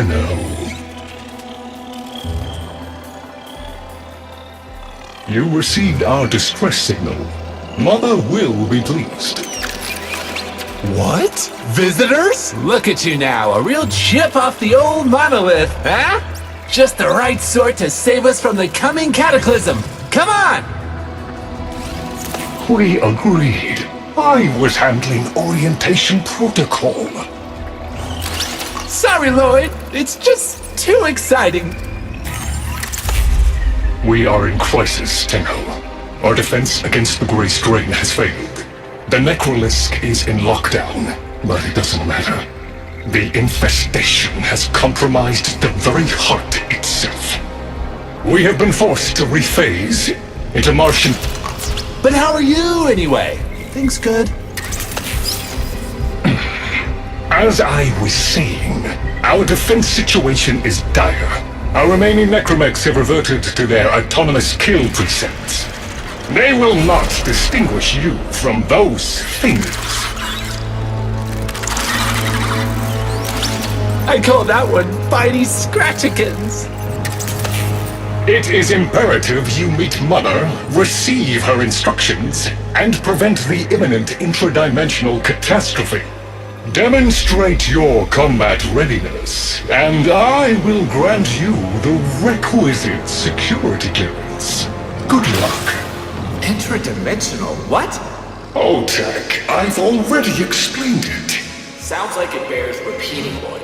Tenno. You received our distress signal. Mother will be pleased. What? Visitors? Look at you now, a real chip off the old monolith, huh? Just the right sort to save us from the coming cataclysm. Come on! We agreed. I was handling orientation protocol. Sorry, Lloyd. It's just too exciting. We are in crisis, Tenno. Our defense against the Grey Strain has failed. The Necrolisk is in lockdown, but it doesn't matter. The infestation has compromised the very heart itself. We have been forced to rephase into Martian... But how are you, anyway? Things good? As I was saying, our defense situation is dire. Our remaining necromechs have reverted to their autonomous kill precepts. They will not distinguish you from those things. I call that one Bitey Scratchikins. It is imperative you meet Mother, receive her instructions, and prevent the imminent intradimensional catastrophe. Demonstrate your combat readiness, and I will grant you the requisite security clearance. Good luck. Intradimensional what? Oh, Tech, I've already explained it. Sounds like it bears repeating, Lloyd.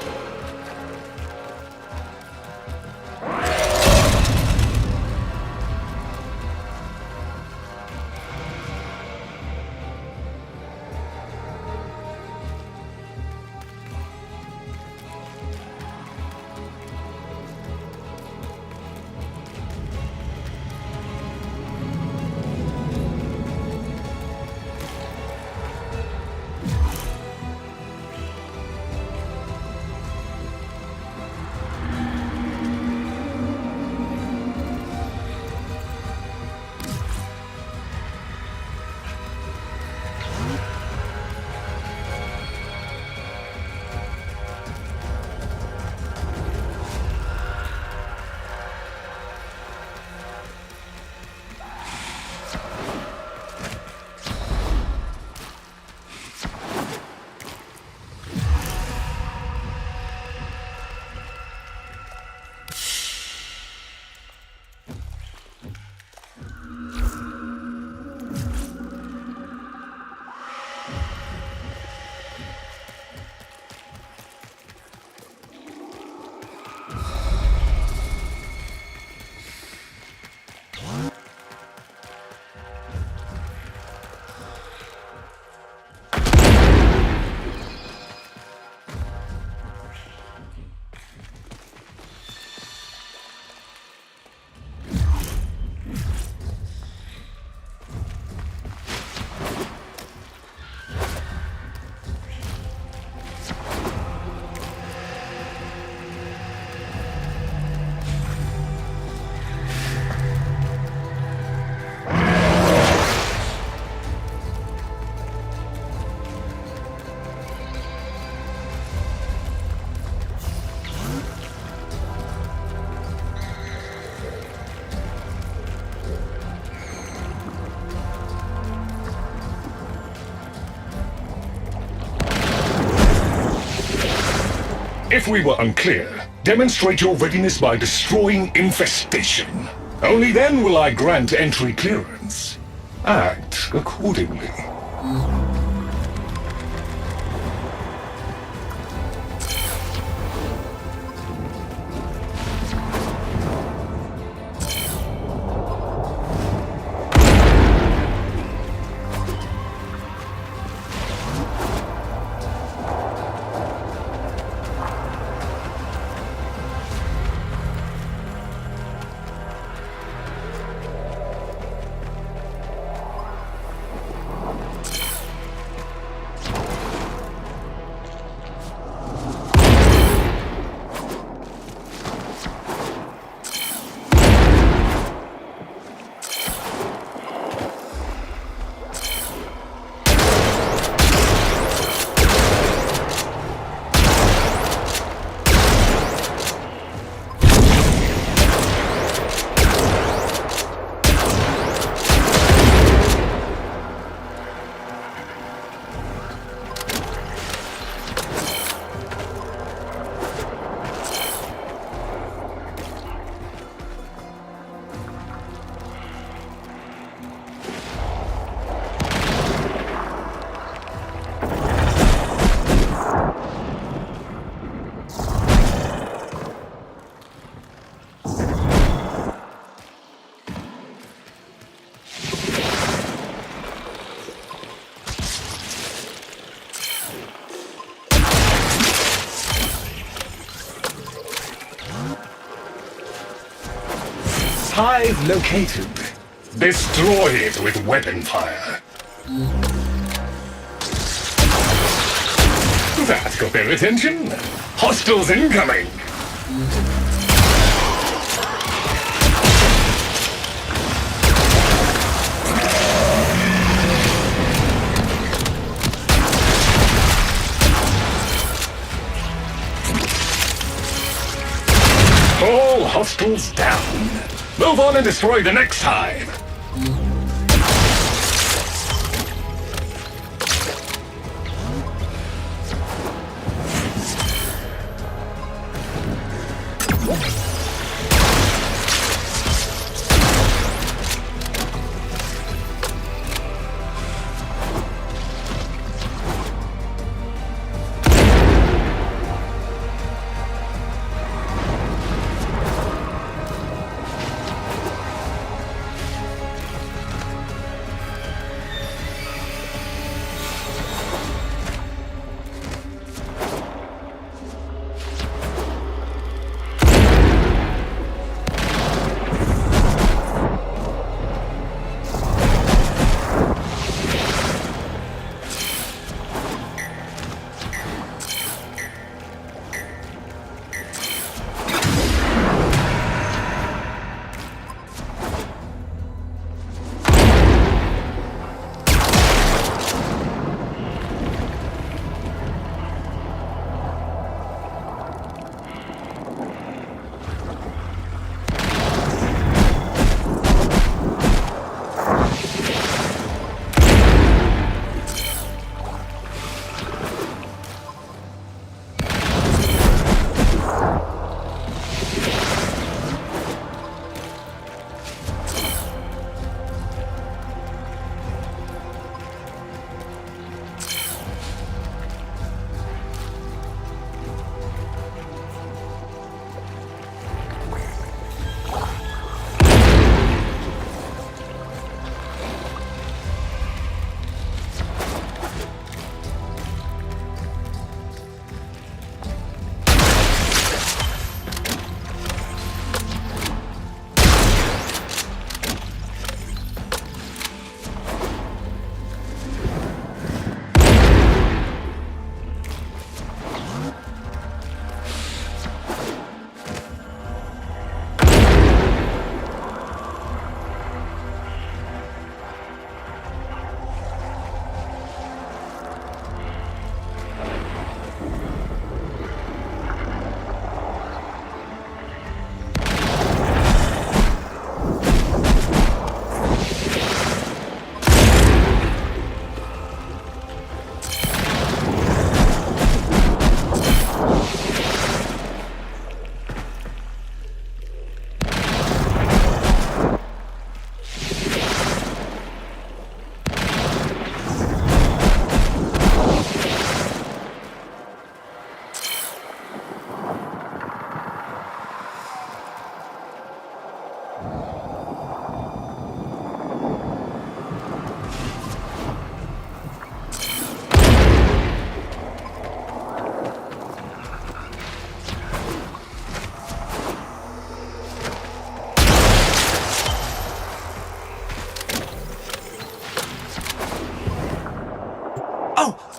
If we were unclear, demonstrate your readiness by destroying infestation. Only then will I grant entry clearance. Act accordingly. Hive located. Destroy it with weapon fire. That got their attention. Hostiles incoming. All hostiles down. Move on and destroy the next hive.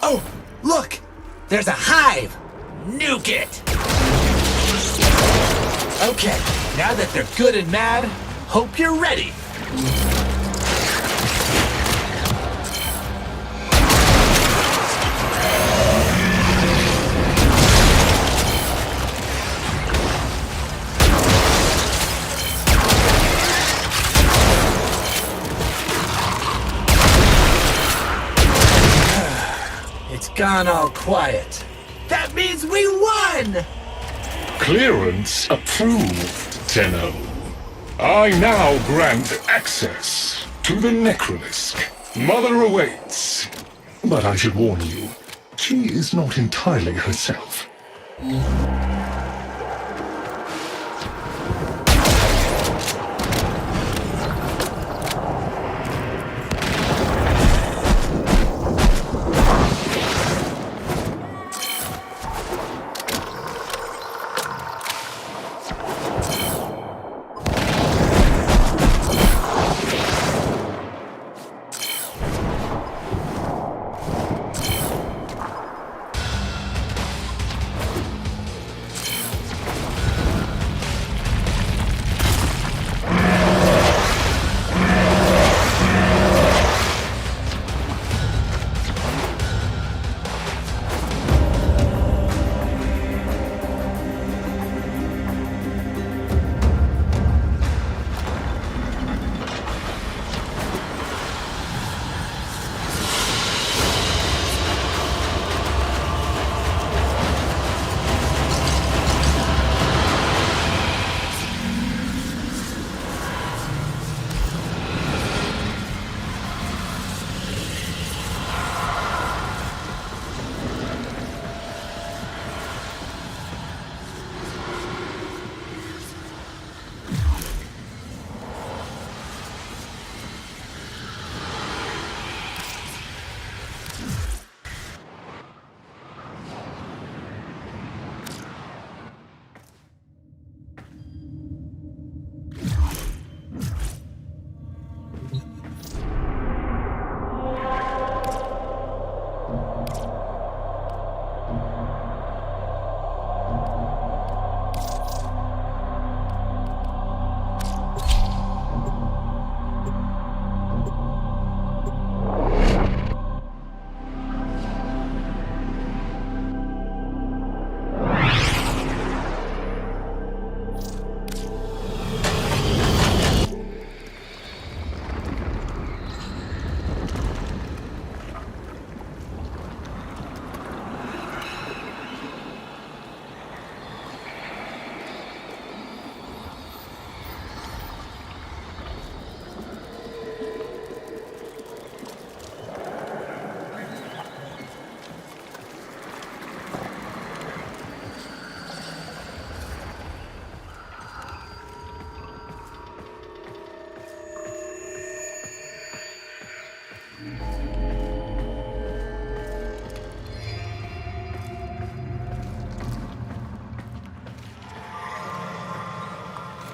Oh, look! There's a hive! Nuke it! Okay, now that they're good and mad, hope you're ready! It's gone all quiet. That means we won! Clearance approved, Tenno. I now grant access to the Necrolisk. Mother awaits. But I should warn you, she is not entirely herself.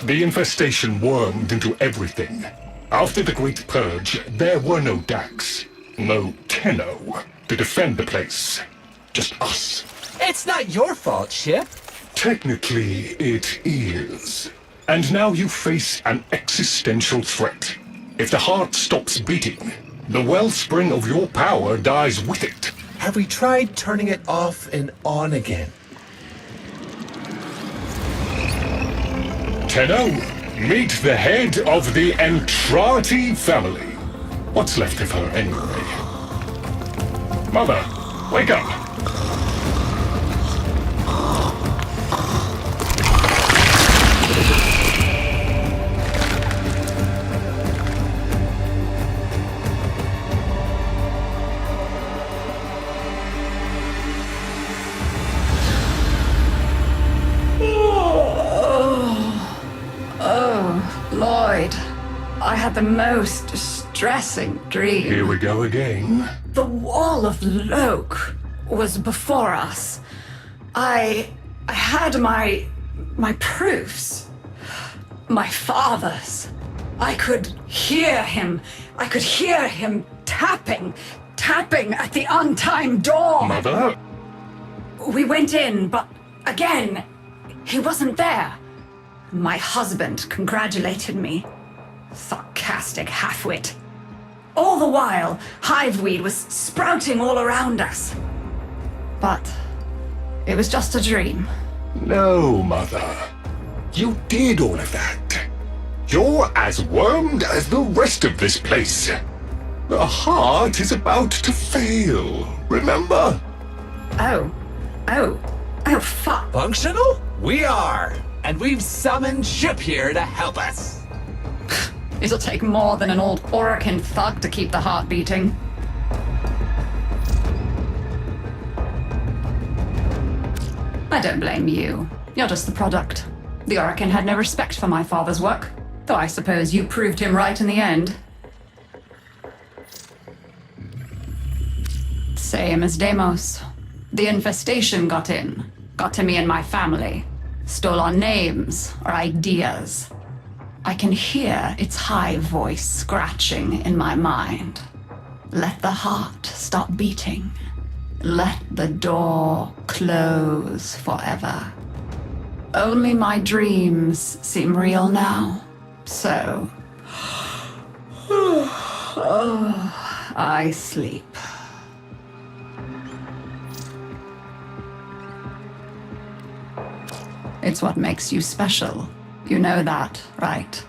The infestation wormed into everything. After the Great Purge, there were no DACs, no Tenno to defend the place. Just us. It's not your fault, Ship. Technically, it is. And now you face an existential threat. If the heart stops beating, the wellspring of your power dies with it. Have we tried turning it off and on again? Tenno, meet the head of the Entrati family. What's left of her anyway? Mother, wake up! Lloyd, I had the most distressing dream. Here we go again. The wall of Loke was before us. I had my proofs. My father's. I could hear him. I could hear him tapping at the untimed door. Mother? We went in, but again, he wasn't there. My husband congratulated me. Sarcastic halfwit. All the while, hiveweed was sprouting all around us. But it was just a dream. No, Mother. You did all of that. You're as wormed as the rest of this place. The heart is about to fail, remember? Oh, fuck. Functional? We are! And we've summoned Ship here to help us. It'll take more than an old Orokin thug to keep the heart beating. I don't blame you. You're just the product. The Orokin had no respect for my father's work, though I suppose you proved him right in the end. Same as Deimos. The infestation got in. Got to me and my family. Stole our names, our ideas. I can hear its high voice scratching in my mind. Let the heart stop beating. Let the door close forever. Only my dreams seem real now. So... I sleep. It's what makes you special. You know that, right?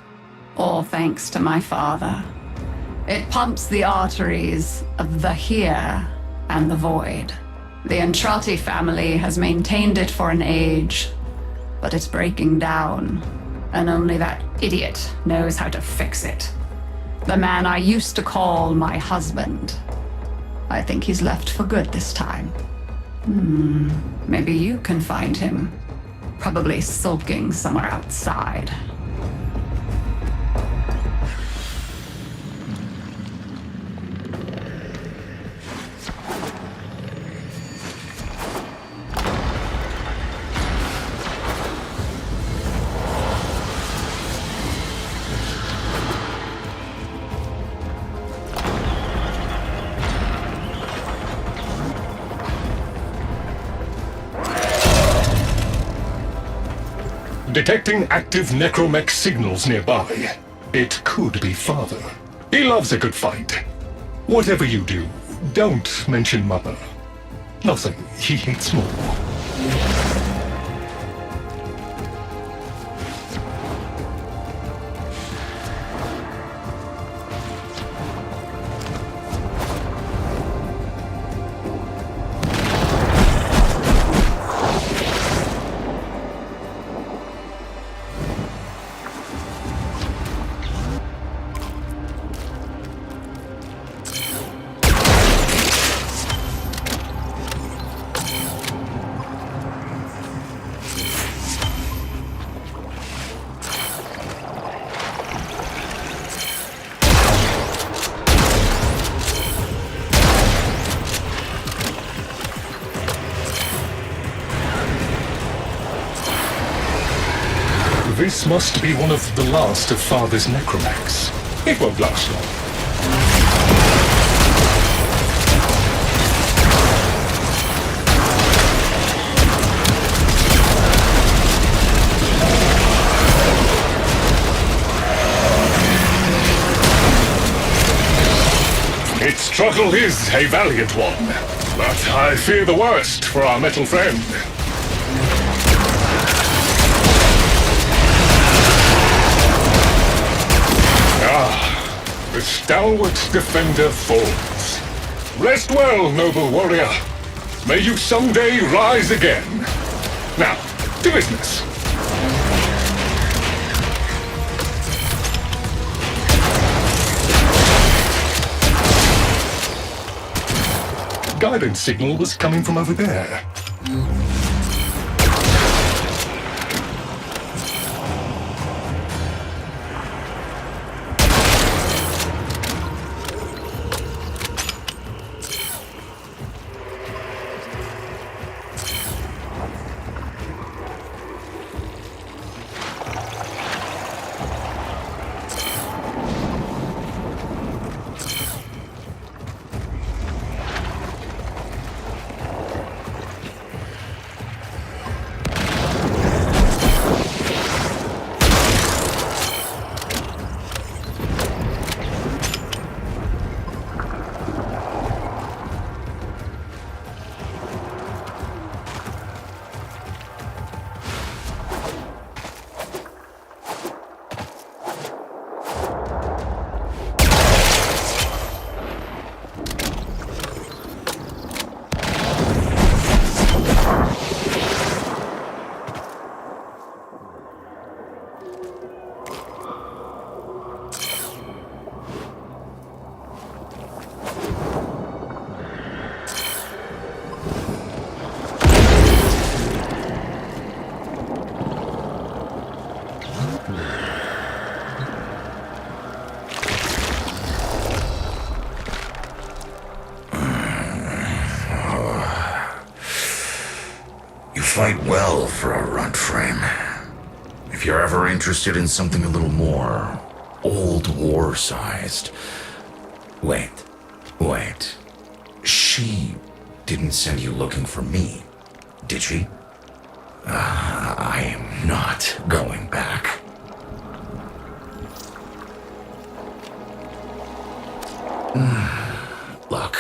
All thanks to my father. It pumps the arteries of the here and the void. The Entrati family has maintained it for an age, but it's breaking down, and only that idiot knows how to fix it. The man I used to call my husband. I think he's left for good this time. Maybe you can find him. Probably sulking somewhere outside. Detecting active necromech signals nearby. It could be Father. He loves a good fight. Whatever you do, don't mention Mother. Nothing he hates more. This must be one of the last of Father's necromechs. It won't last long. Its struggle is a valiant one, but I fear the worst for our metal friend. The stalwart defender falls. Rest well, noble warrior. May you someday rise again. Now, to business. Guidance signal was coming from over there. Fight well for a runt frame. If you're ever interested in something a little more old war-sized. Wait. She didn't send you looking for me, did she? I am not going back. Look,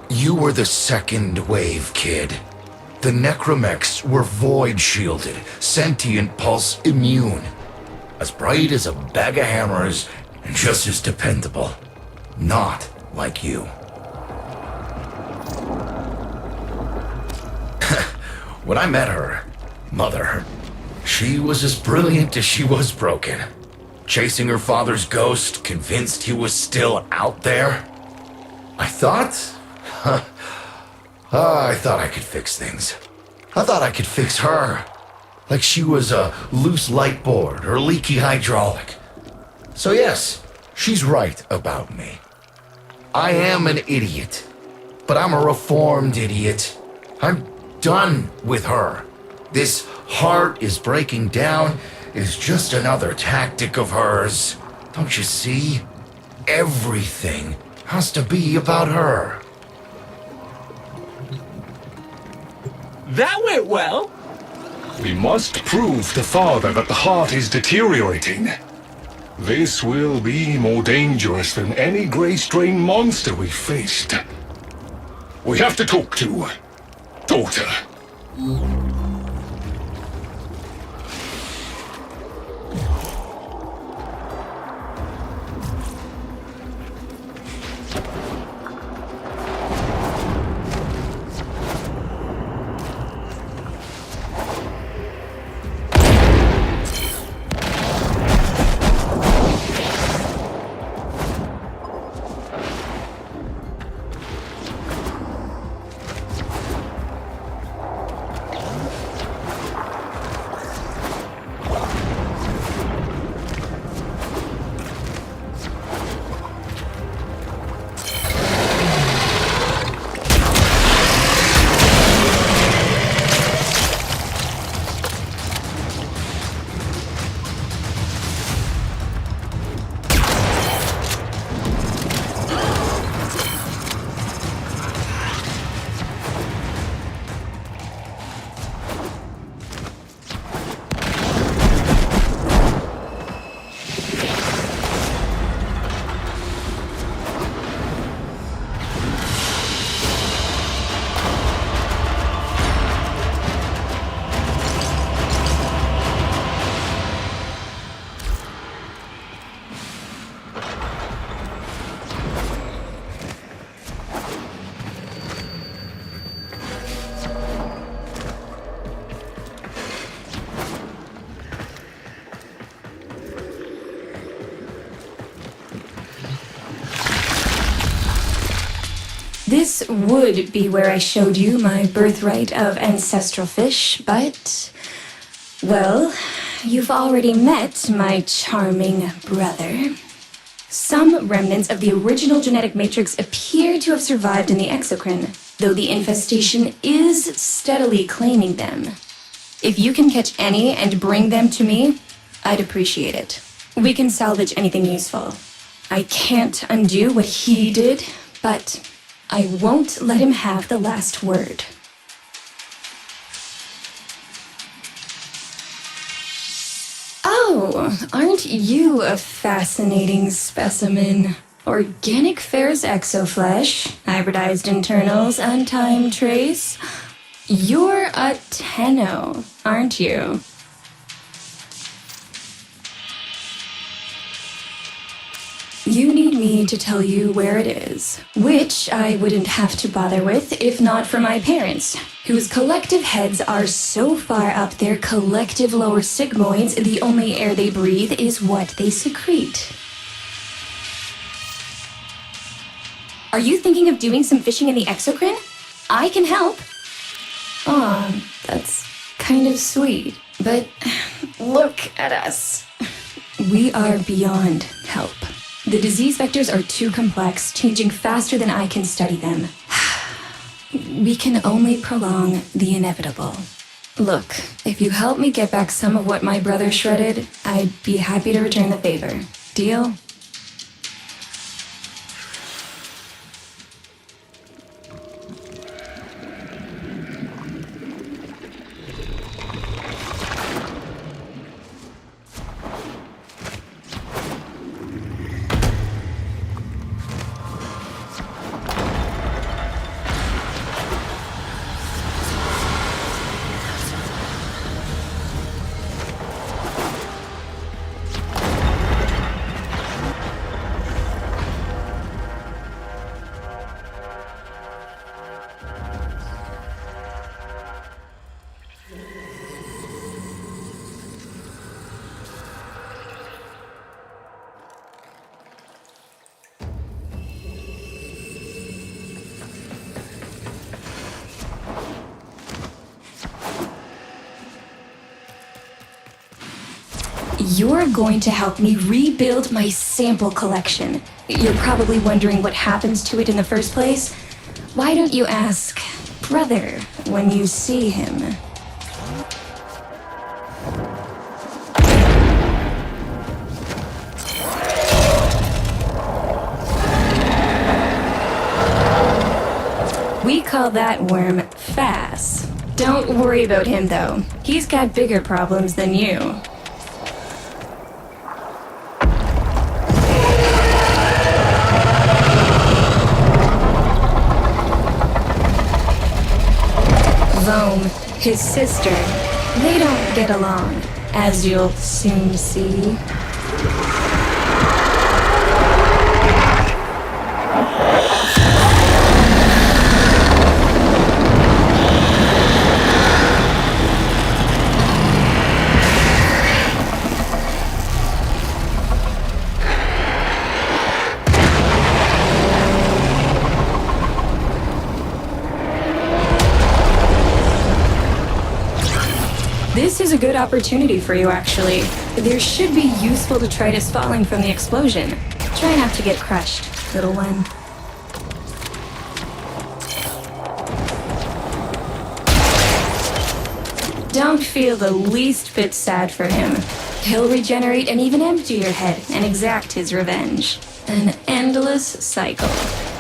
you were the second wave, kid. The necromechs were void-shielded, sentient pulse immune. As bright as a bag of hammers, and just as dependable. Not like you. When I met her, Mother, she was as brilliant as she was broken. Chasing her father's ghost, convinced he was still out there. I thought I could fix things. I thought I could fix her. Like she was a loose light board or leaky hydraulic. So yes, she's right about me. I am an idiot. But I'm a reformed idiot. I'm done with her. This heart is breaking down is just another tactic of hers. Don't you see? Everything has to be about her. That went well. We must prove to Father that the heart is deteriorating. This will be more dangerous than any gray strain monster we've faced. We have to talk to daughter. This would be where I showed you my birthright of ancestral fish, but... well, you've already met my charming brother. Some remnants of the original genetic matrix appear to have survived in the exocrine, though the infestation is steadily claiming them. If you can catch any and bring them to me, I'd appreciate it. We can salvage anything useful. I can't undo what he did, but I won't let him have the last word. Oh, aren't you a fascinating specimen? Organic ferrous exoflesh, hybridized internals, untimed trace. You're a Tenno, aren't you? You need me to tell you where it is, which I wouldn't have to bother with if not for my parents, whose collective heads are so far up their collective lower sigmoids the only air they breathe is what they secrete. Are you thinking of doing some fishing in the exocrine? I can help. Aw, that's kind of sweet, but look at us. We are beyond help. The disease vectors are too complex, changing faster than I can study them. We can only prolong the inevitable. Look, if you help me get back some of what my brother shredded, I'd be happy to return the favor. Deal? You're going to help me rebuild my sample collection. You're probably wondering what happens to it in the first place. Why don't you ask brother when you see him? We call that worm Fass. Don't worry about him though. He's got bigger problems than you. His sister, they don't get along, as you'll soon see. This is a good opportunity for you, actually. There should be useful detritus falling from the explosion. Try not to get crushed, little one. Don't feel the least bit sad for him. He'll regenerate and even empty your head and exact his revenge. An endless cycle.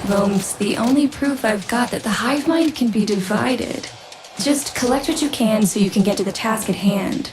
Thome's the only proof I've got that the hive mind can be divided. Just collect what you can so you can get to the task at hand.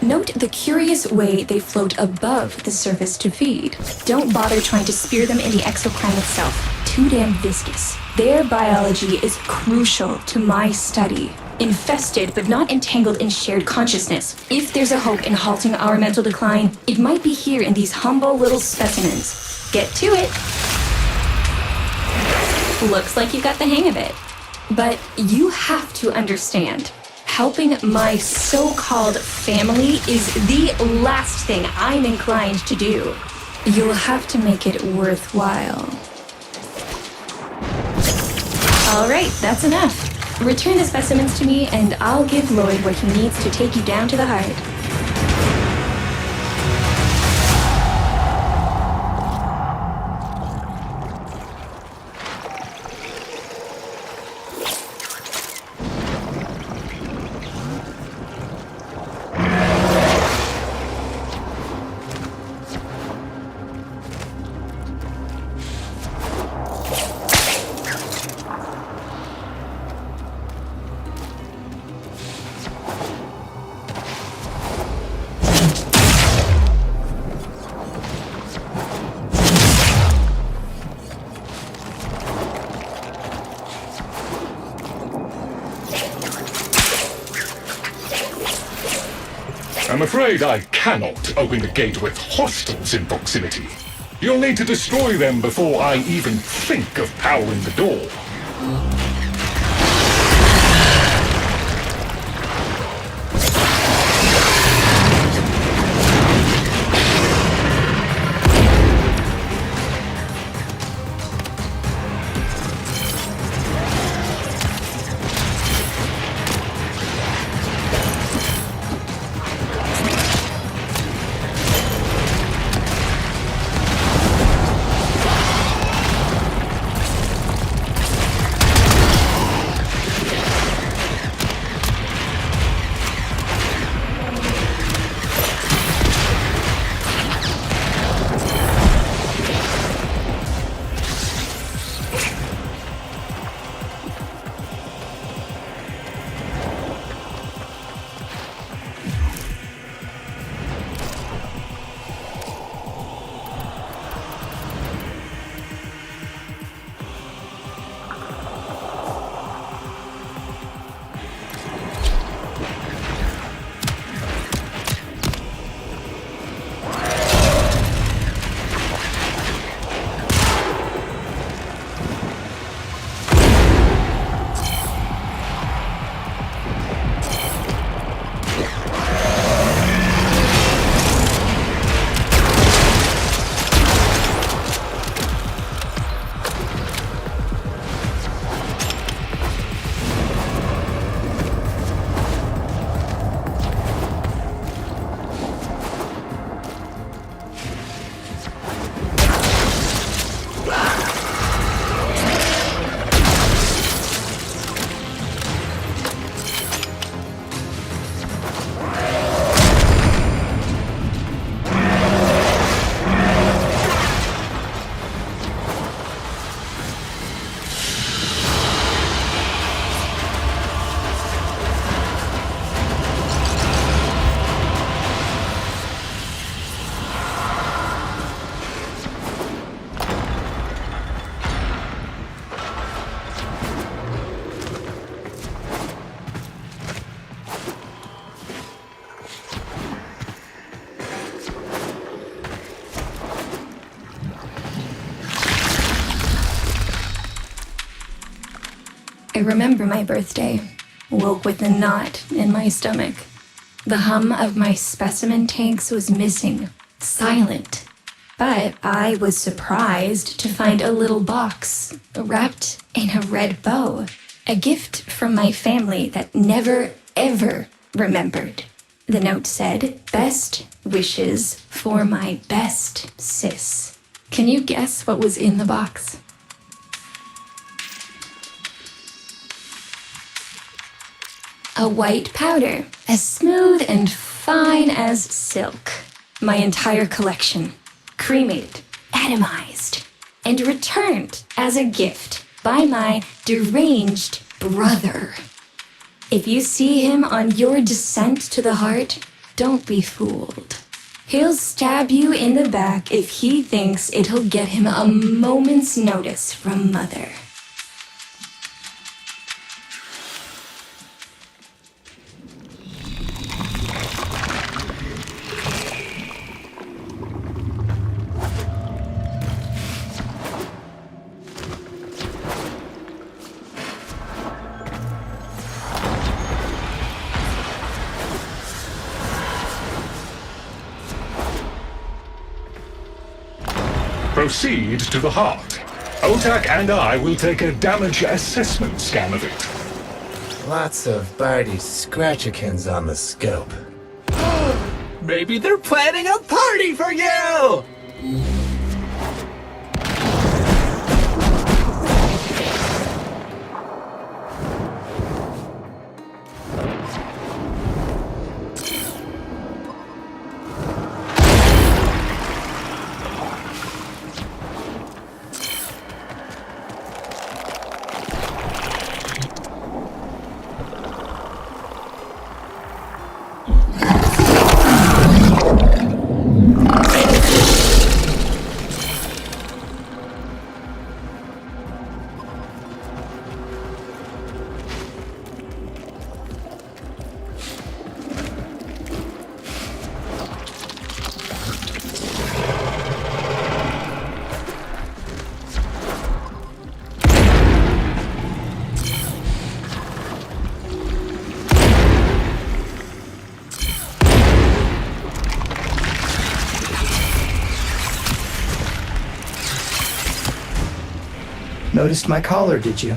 Note the curious way they float above the surface to feed. Don't bother trying to spear them in the exocrine itself. Too damn viscous. Their biology is crucial to my study. Infested but not entangled in shared consciousness. If there's a hope in halting our mental decline, it might be here in these humble little specimens. Get to it. Looks like you got the hang of it. But you have to understand, helping my so-called family is the last thing I'm inclined to do. You'll have to make it worthwhile. All right, that's enough. Return the specimens to me, and I'll give Lloyd what he needs to take you down to the heart. I'm afraid I cannot open the gate with hostiles in proximity. You'll need to destroy them before I even think of powering the door. I remember my birthday. Woke with a knot in my stomach. The hum of my specimen tanks was missing. Silent. But I was surprised to find a little box wrapped in a red bow. A gift from my family that never, ever remembered. The note said, "Best wishes for my best sis." Can you guess what was in the box? A white powder, as smooth and fine as silk. My entire collection, cremated, atomized, and returned as a gift by my deranged brother. If you see him on your descent to the heart, Don't be fooled. He'll stab you in the back if he thinks it'll get him a moment's notice from Mother. Proceed to the heart. Otak and I will take a damage assessment scan of it. Lots of Barty Scratchikins on the scope. Maybe they're planning a party for you! Noticed my collar, did you?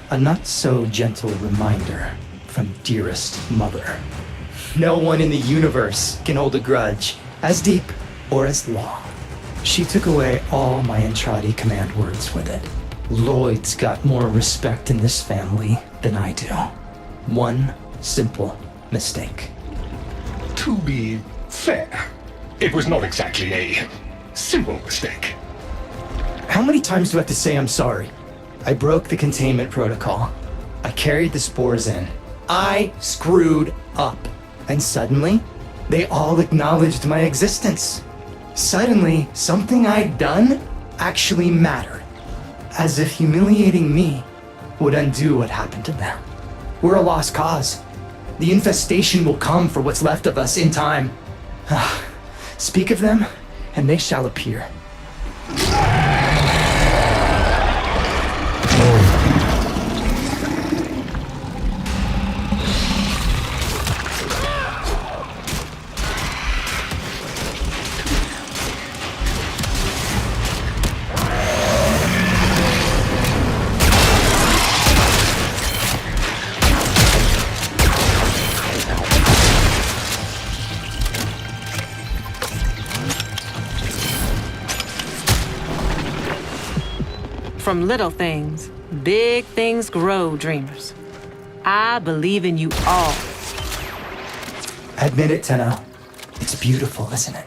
A not-so-gentle reminder from dearest Mother. No one in the universe can hold a grudge as deep or as long. She took away all my Entradi command words with it. Lloyd's got more respect in this family than I do. One simple mistake. To be fair, it was not exactly a simple mistake. How many times do I have to say I'm sorry? I broke the containment protocol. I carried the spores in. I screwed up. And suddenly, they all acknowledged my existence. Suddenly, something I'd done actually mattered. As if humiliating me would undo what happened to them. We're a lost cause. The infestation will come for what's left of us in time. Speak of them, and they shall appear. From little things, big things grow, dreamers. I believe in you all. Admit it, Tenno. It's beautiful, isn't it?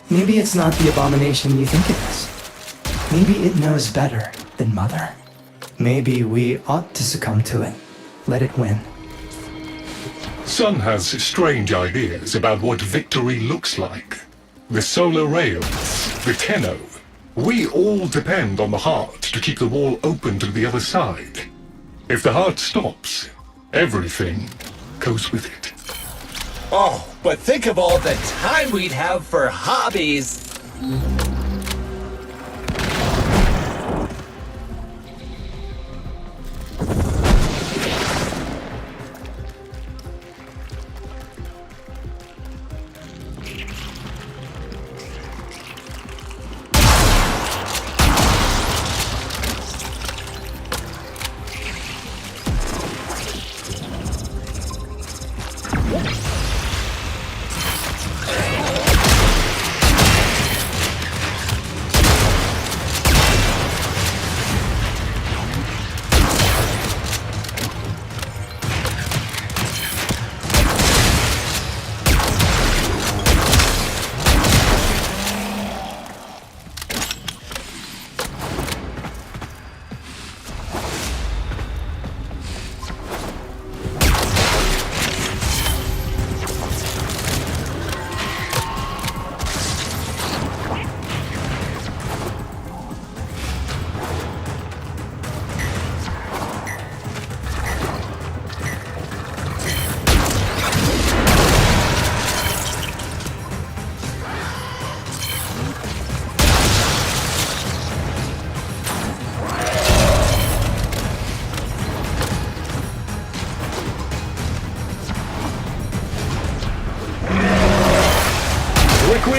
Maybe it's not the abomination you think it is. Maybe it knows better than Mother. Maybe we ought to succumb to it. Let it win. Sun has strange ideas about what victory looks like. The solar rails, the Tenno. We all depend on the heart to keep the wall open to the other side. If the heart stops, everything goes with it. Oh, but think of all the time we'd have for hobbies!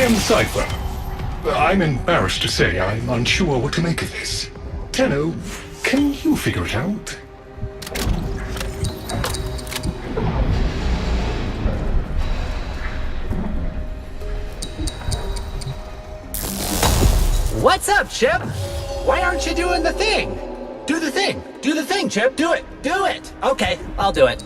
am Cypher. I'm embarrassed to say I'm unsure what to make of this. Tenno, can you figure it out? What's up, Chip? Why aren't you doing the thing? Do the thing. Do the thing, Chip. Do it. Do it. Okay, I'll do it.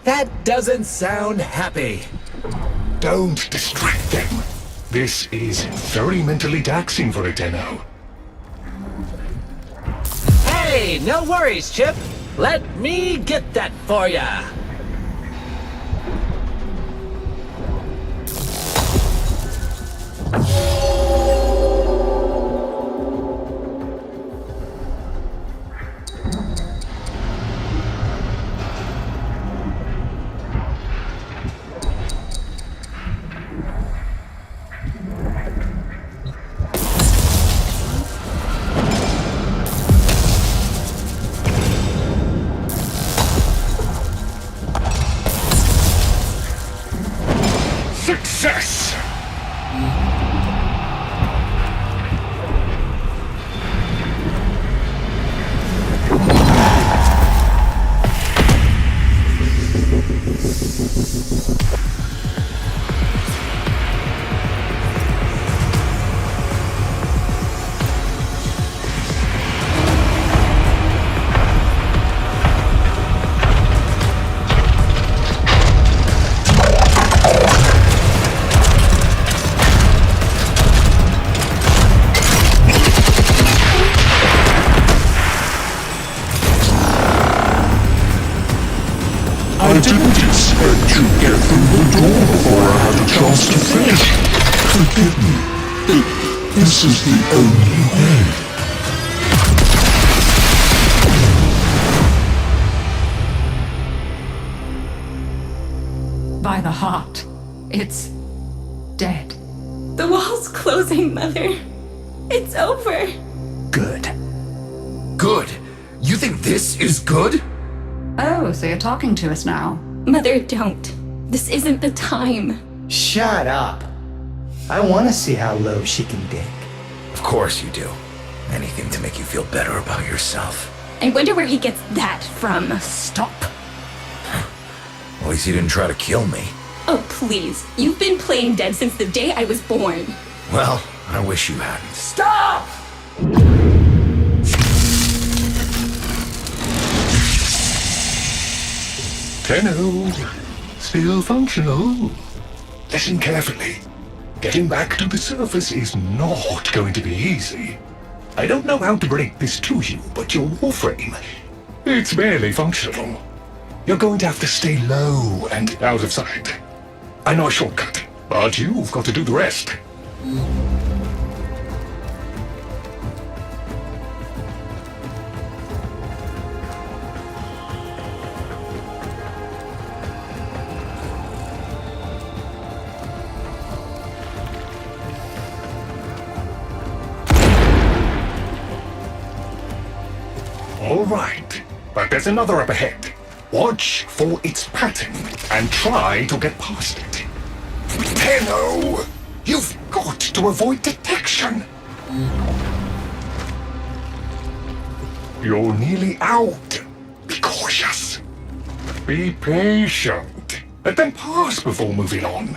That doesn't sound happy. Don't distract them. This is very mentally taxing for a Tenno. Hey, no worries, Chip. Let me get that for ya. Success! I didn't expect you'd get through the door before I had a chance to finish. Forgive me. This is the only way. By the heart, it's dead. The wall's closing, Mother. It's over. Good. Good? You think this is good? Oh, so you're talking to us now. Mother, don't. This isn't the time. Shut up. I want to see how low she can dig. Of course you do. Anything to make you feel better about yourself. I wonder where he gets that from. Stop. At least you didn't try to kill me. Oh, please. You've been playing dead since the day I was born. Well, I wish you hadn't. Stop! Tenno, still functional. Listen carefully. Getting back to the surface is not going to be easy. I don't know how to break this to you, but your Warframe, it's barely functional. You're going to have to stay low and out of sight. I know a shortcut, but you've got to do the rest. All right, but there's another up ahead. Watch for its pattern and try to get past it. Tenno, you've got to avoid detection. You're nearly out. Be cautious. Be patient. Let them pass before moving on.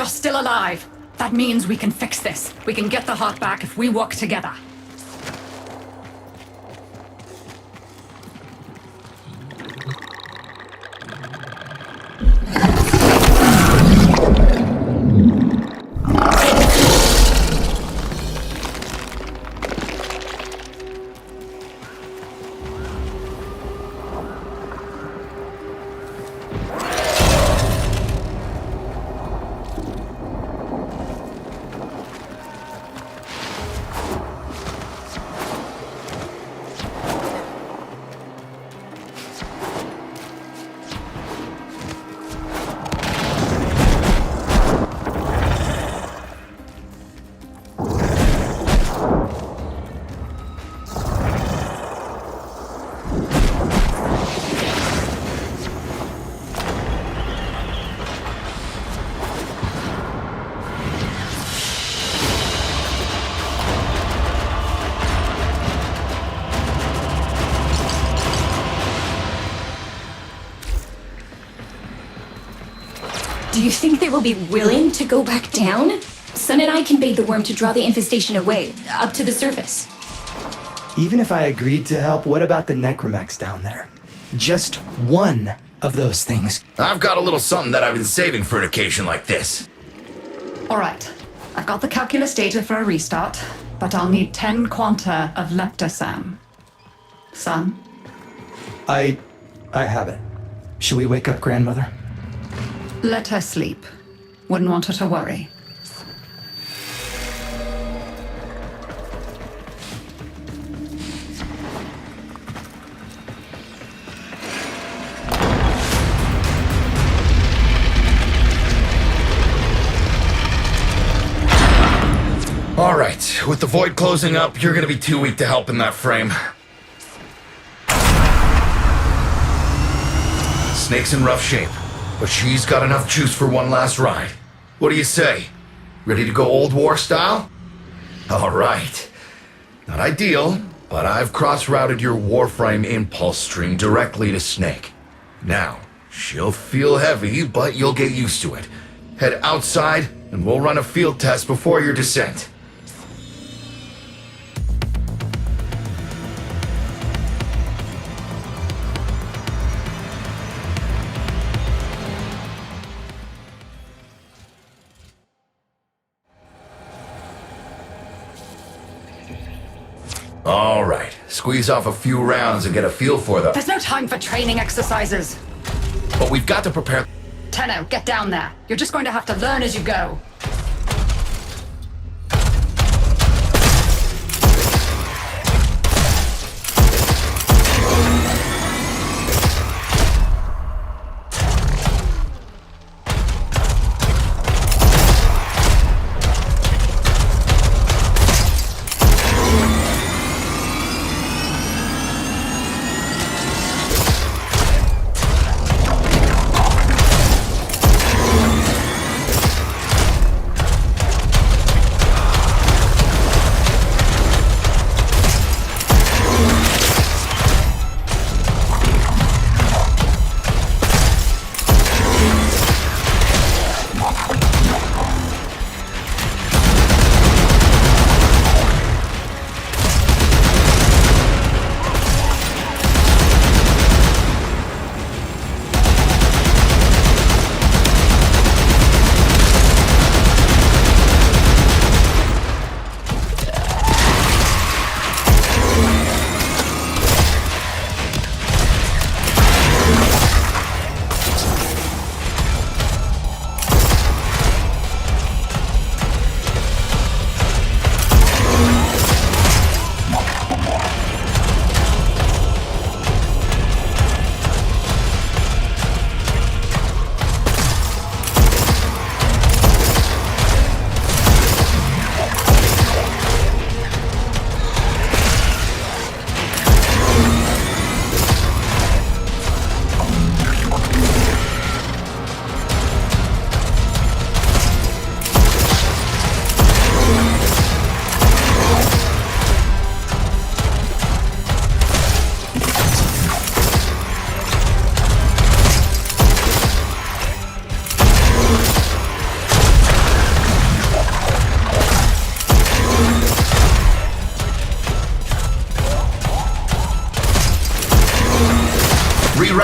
still alive. That means we can fix this. We can get the heart back if we work together. Do you think they will be willing to go back down? Sun and I can bait the worm to draw the infestation away, up to the surface. Even if I agreed to help, what about the necromechs down there? Just one of those things. I've got a little something that I've been saving for an occasion like this. All right. I've got the calculus data for a restart, but I'll need 10 quanta of leptosam. Son? I have it. Shall we wake up grandmother? Let her sleep. Wouldn't want her to worry. All right, with the void closing up, you're gonna be too weak to help in that frame. Snake's in rough shape, but she's got enough juice for one last ride. What do you say? Ready to go old war style? All right. Not ideal, but I've cross-routed your Warframe impulse string directly to Snake. Now, she'll feel heavy, but you'll get used to it. Head outside, and we'll run a field test before your descent. All right, squeeze off a few rounds and get a feel for them. There's no time for training exercises. But we've got to prepare. Tenno, get down there. You're just going to have to learn as you go.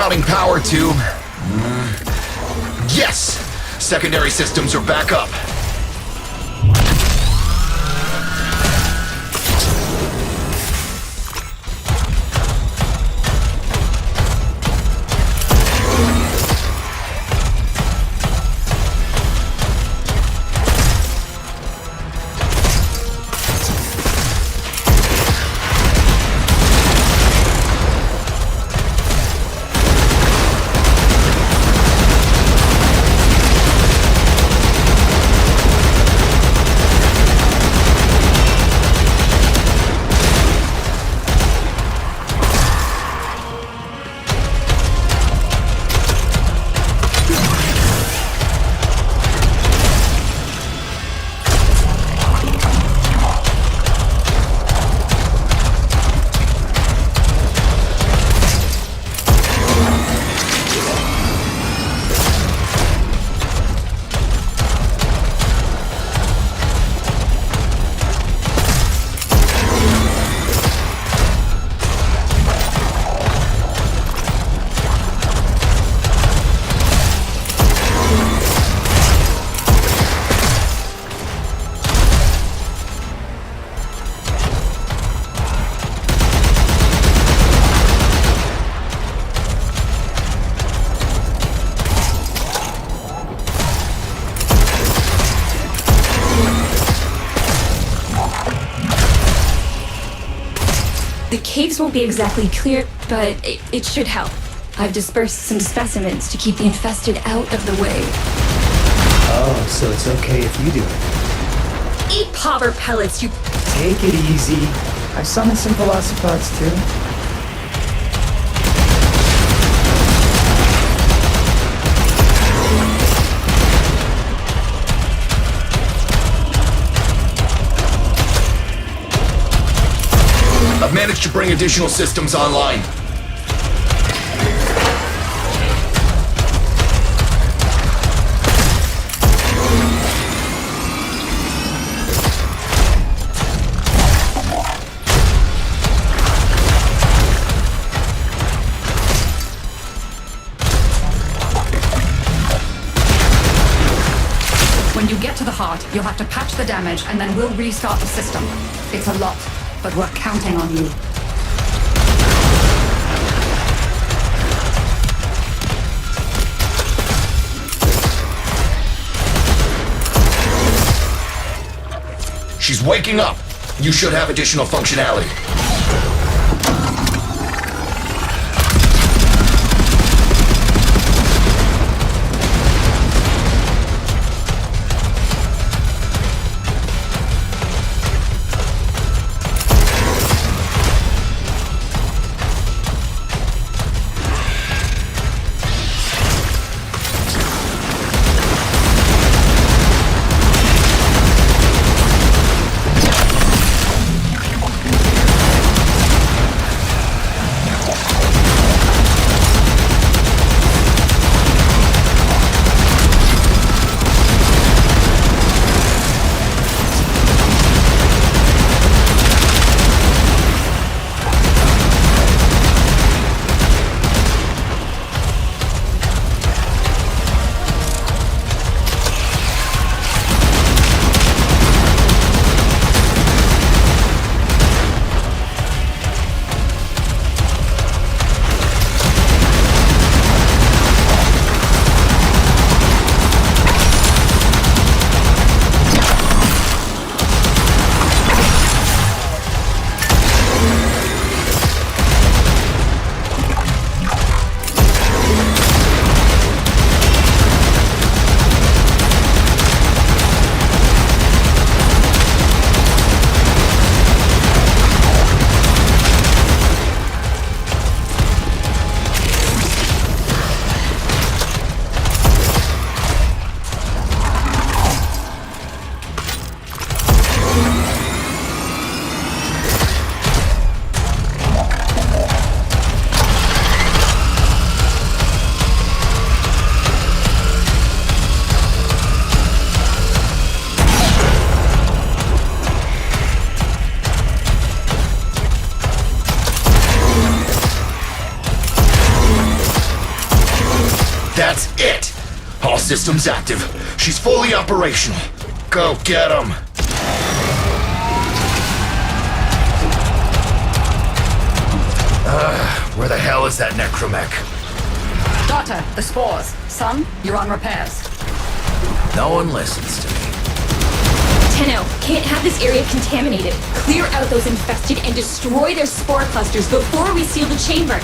routing power to... Yes! Secondary systems are back up. The caves won't be exactly clear, but it should help. I've dispersed some specimens to keep the infested out of the way. Oh, so it's okay if you do it. Eat popper pellets, you... Take it easy. I've summoned some velocipods too. I've managed to bring additional systems online. When you get to the heart, you'll have to patch the damage and then we'll restart the system. It's a lot, but we're counting on you. She's waking up. You should have additional functionality. That's it! All systems active. She's fully operational. Go get 'em! Where the hell is that necromech? Daughter, the spores. Son, you're on repairs. No one listens to me. Tenno, can't have this area contaminated. Clear out those infested and destroy their spore clusters before we seal the chamber.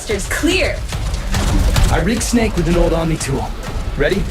clusters clear. I rigged Snake with an old Omni tool. Ready?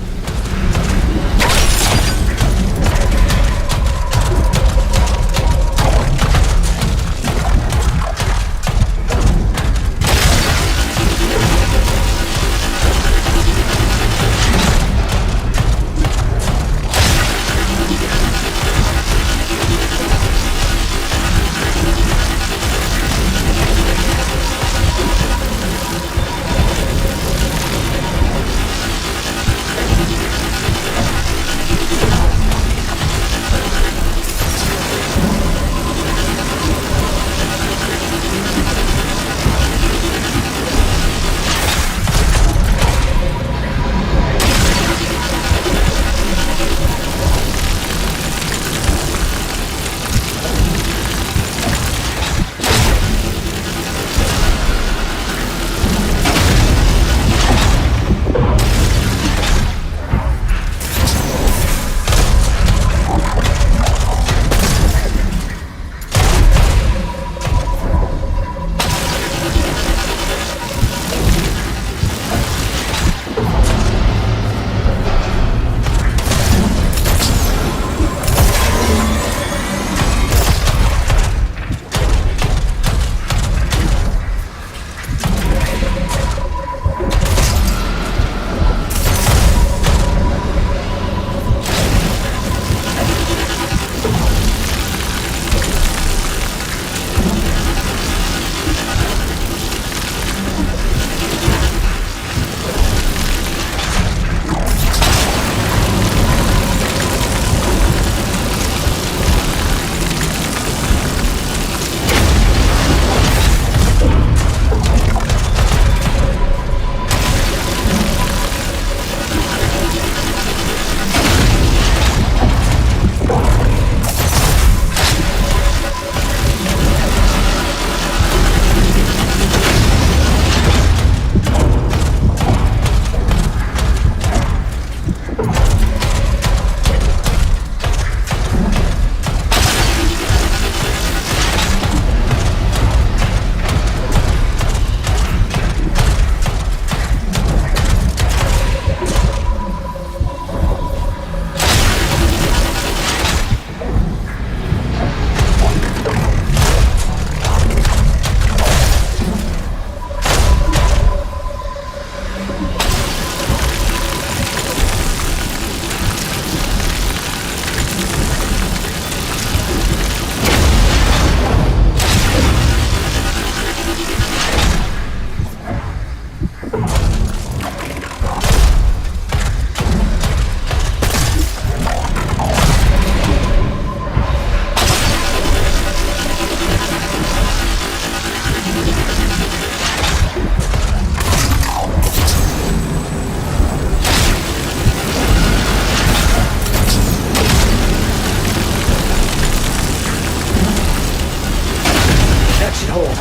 should hold.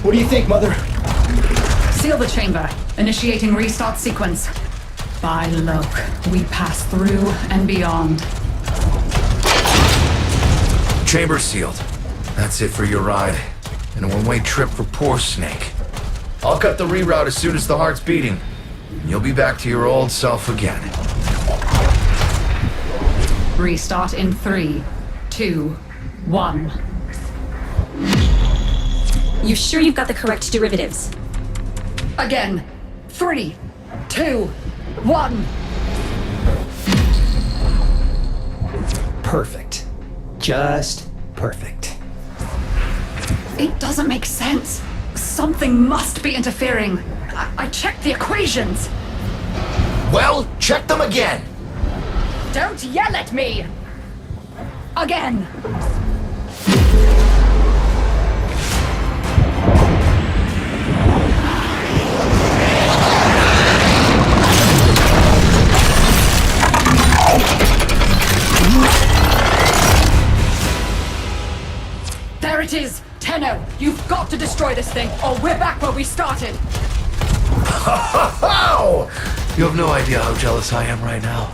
What do you think, Mother? Seal the chamber. Initiating restart sequence. By Loke, we pass through and beyond. Chamber sealed. That's it for your ride. And a one-way trip for poor Snake. I'll cut the reroute as soon as the heart's beating. And you'll be back to your old self again. Restart in 3, 2, 1. You sure you've got the correct derivatives? Again. 3, 2, 1. Perfect. Just perfect. It doesn't make sense. Something must be interfering. I checked the equations. Well, check them again! Don't yell at me! Again! There it is! Tenno, you've got to destroy this thing, or we're back where we started! Oh! You have no idea how jealous I am right now.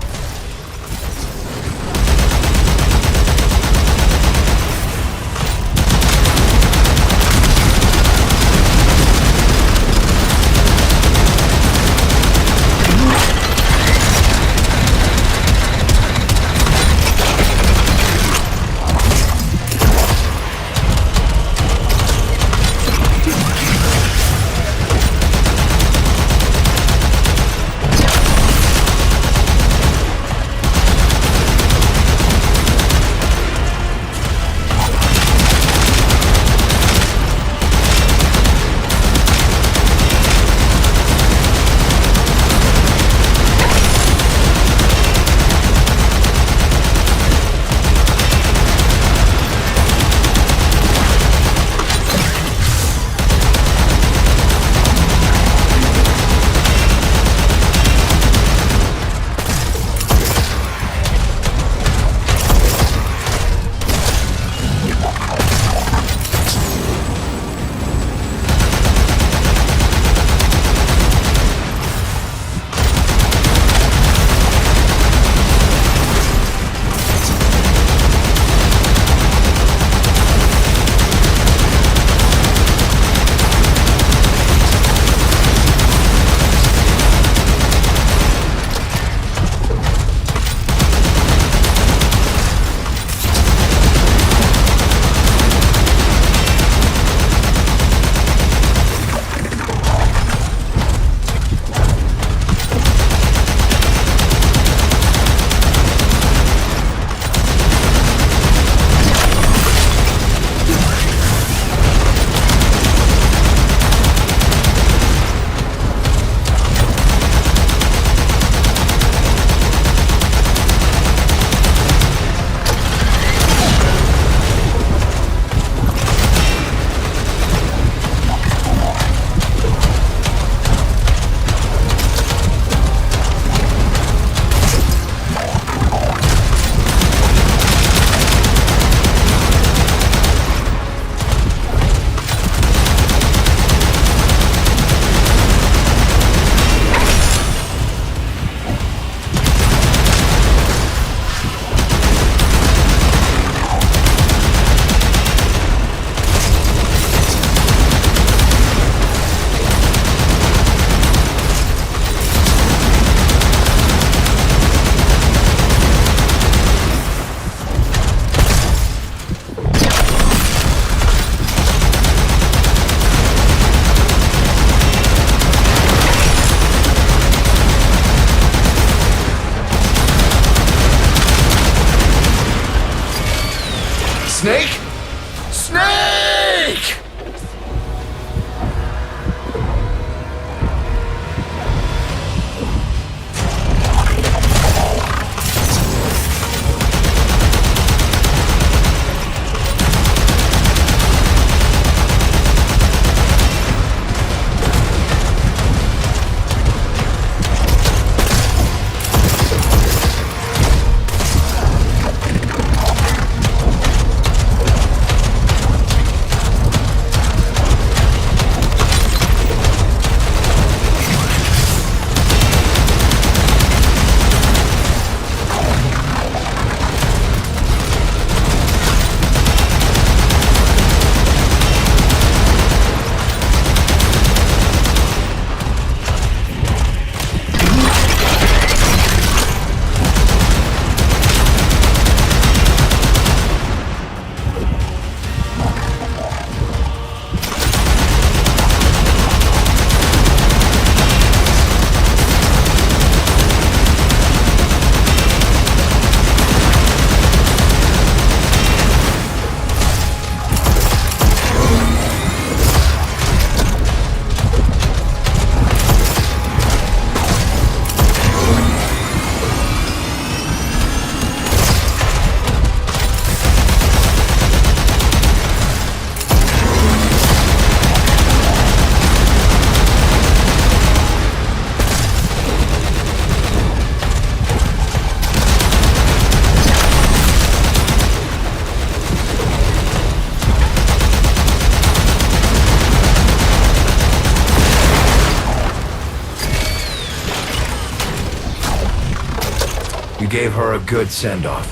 gave her a good send-off.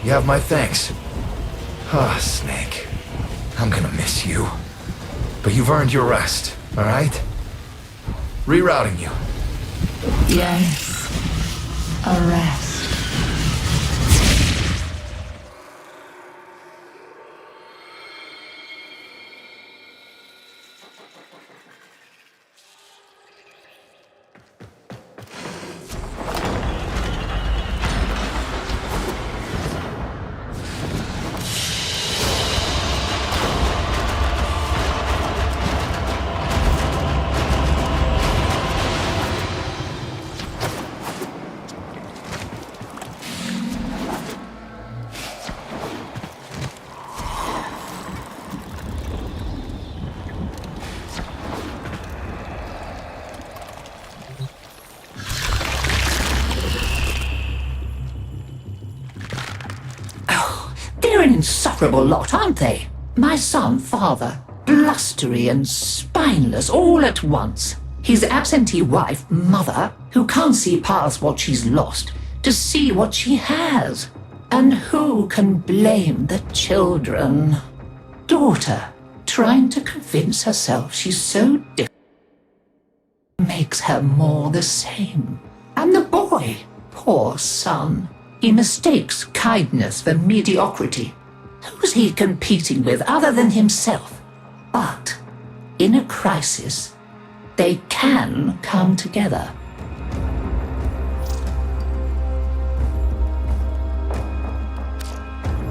You have my thanks. Ah, Snake. I'm gonna miss you. But you've earned your rest, alright? Rerouting you. Yes. A rest. They're an insufferable lot, aren't they? My son, father, blustery and spineless all at once. His absentee wife, mother, who can't see past what she's lost to see what she has. And who can blame the children? Daughter, trying to convince herself she's so different, makes her more the same. And the boy, poor son, he mistakes kindness for mediocrity. Who's he competing with other than himself? But in a crisis, they can come together.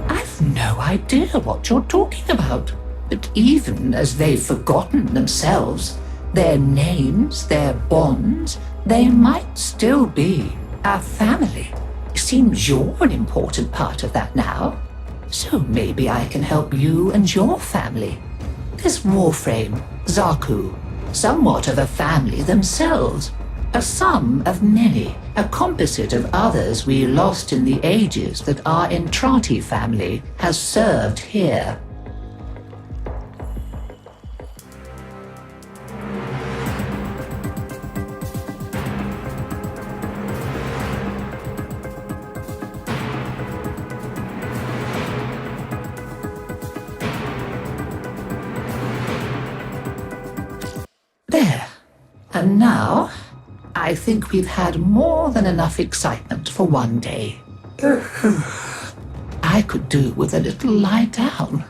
I've no idea what you're talking about. But even as they've forgotten themselves, their names, their bonds, they might still be our family. Seems you're an important part of that now. So maybe I can help you and your family. There's Warframe, Zaku, somewhat of a family themselves. A sum of many, a composite of others we lost in the ages that our Entrati family has served here. There. And now, I think we've had more than enough excitement for one day. I could do with a little lie down.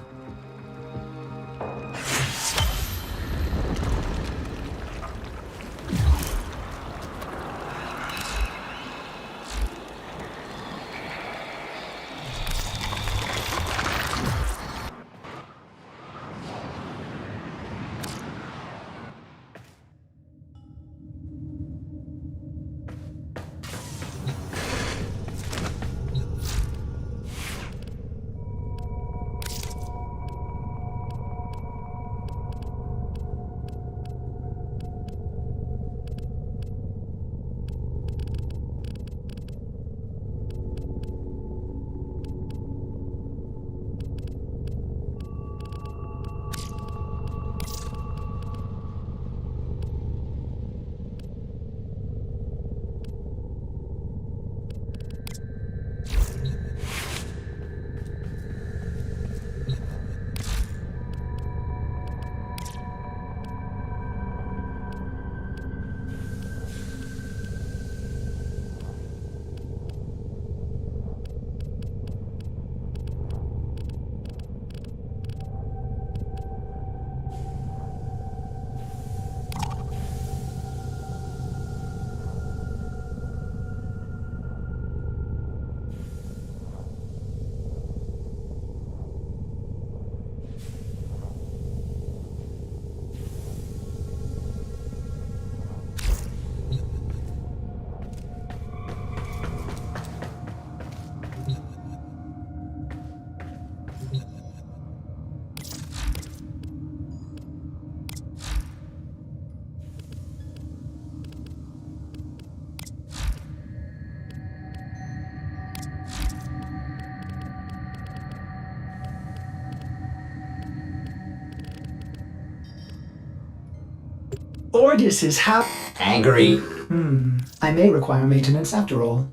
Ordis is how Angry. I may require maintenance after all.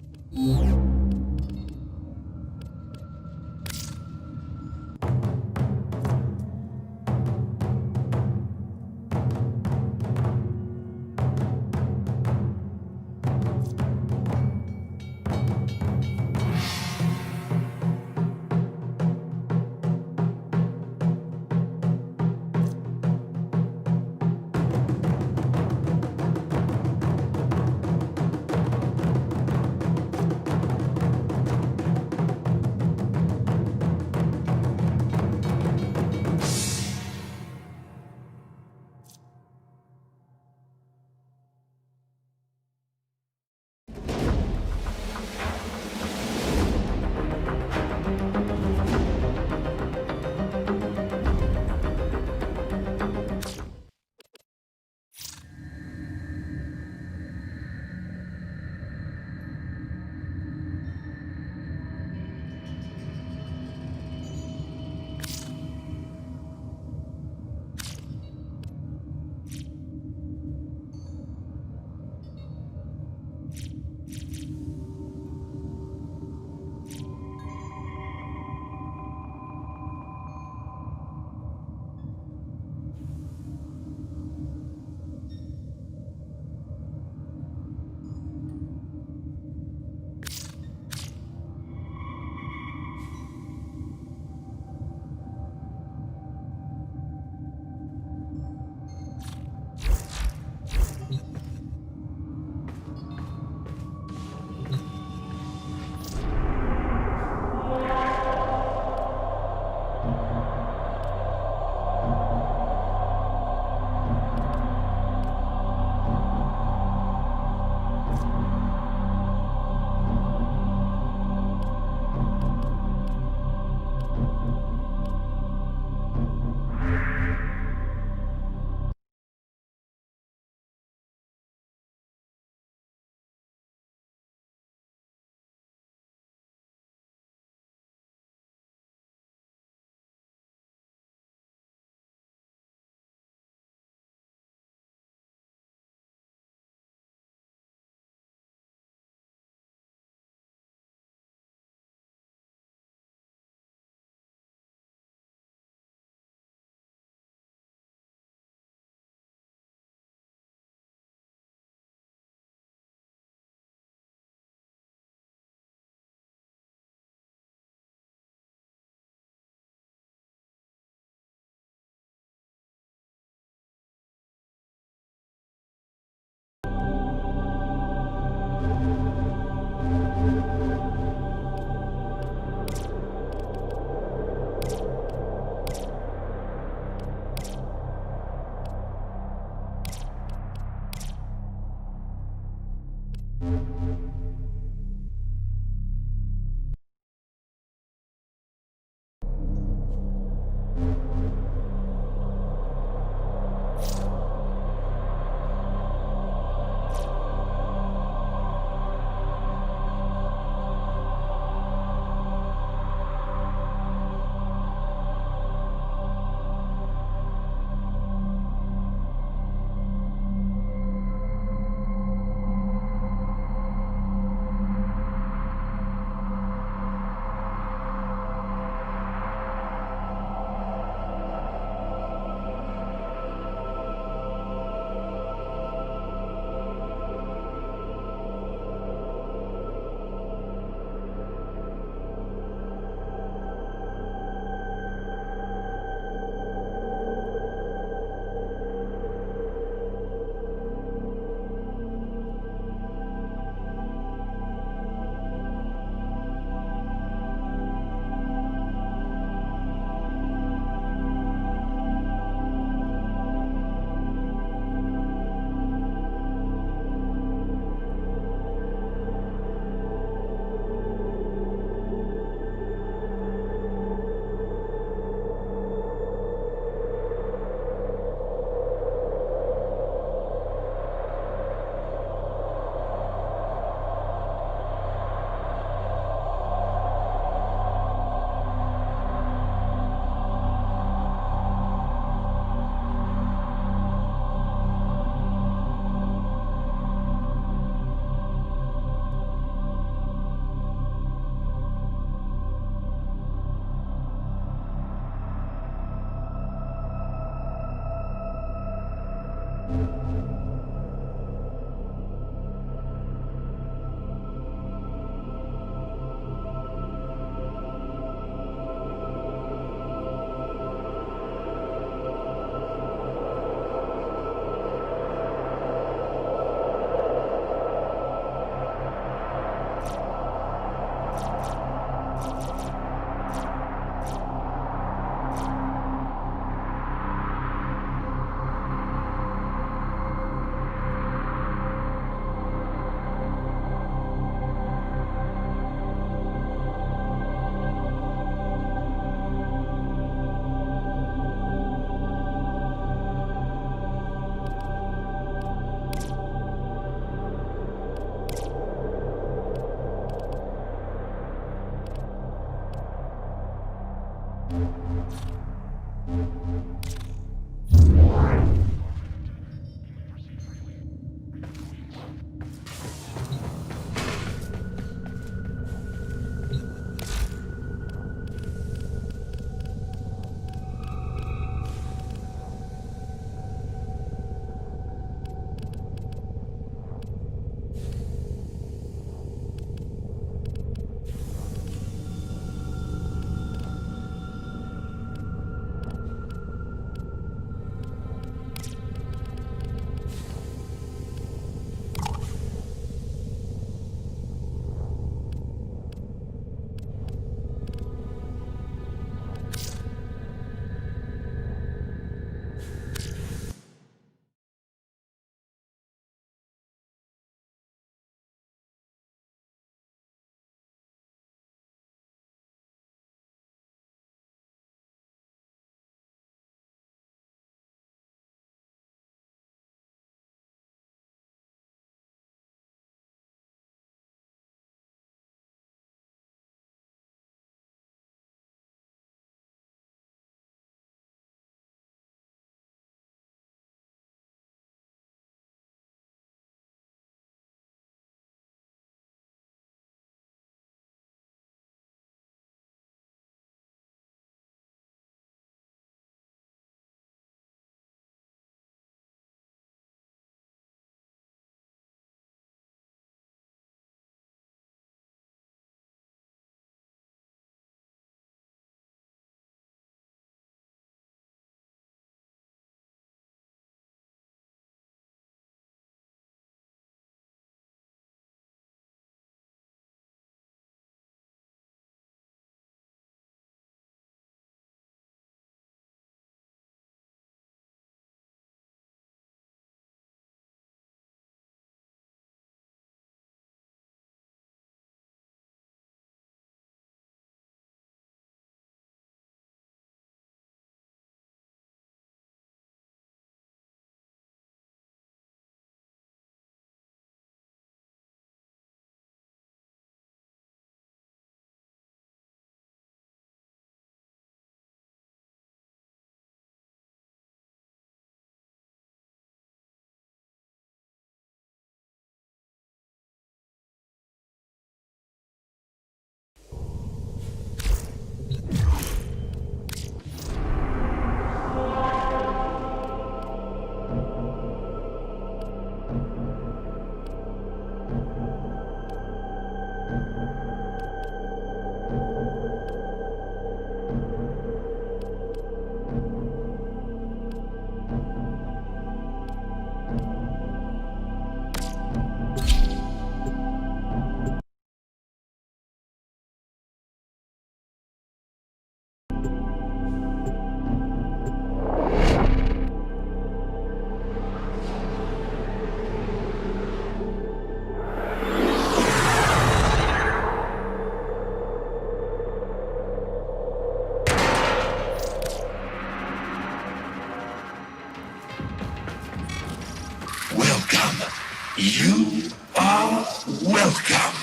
You are welcome.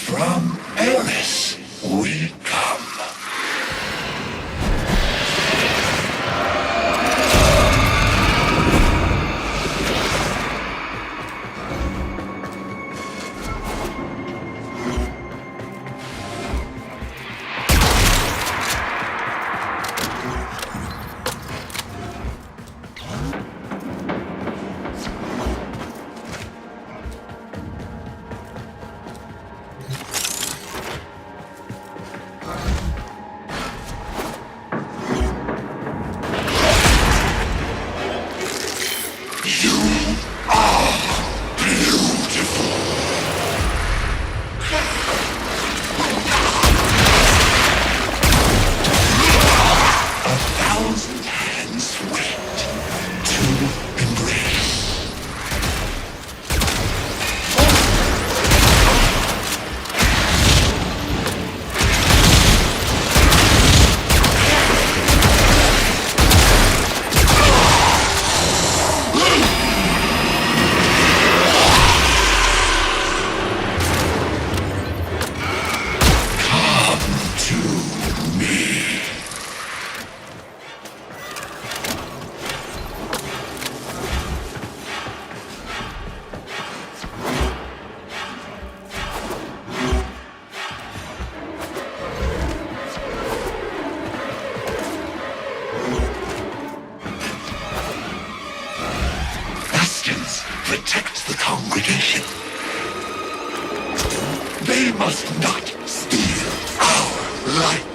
From Eris we come. protect the congregation. They must not steal our light.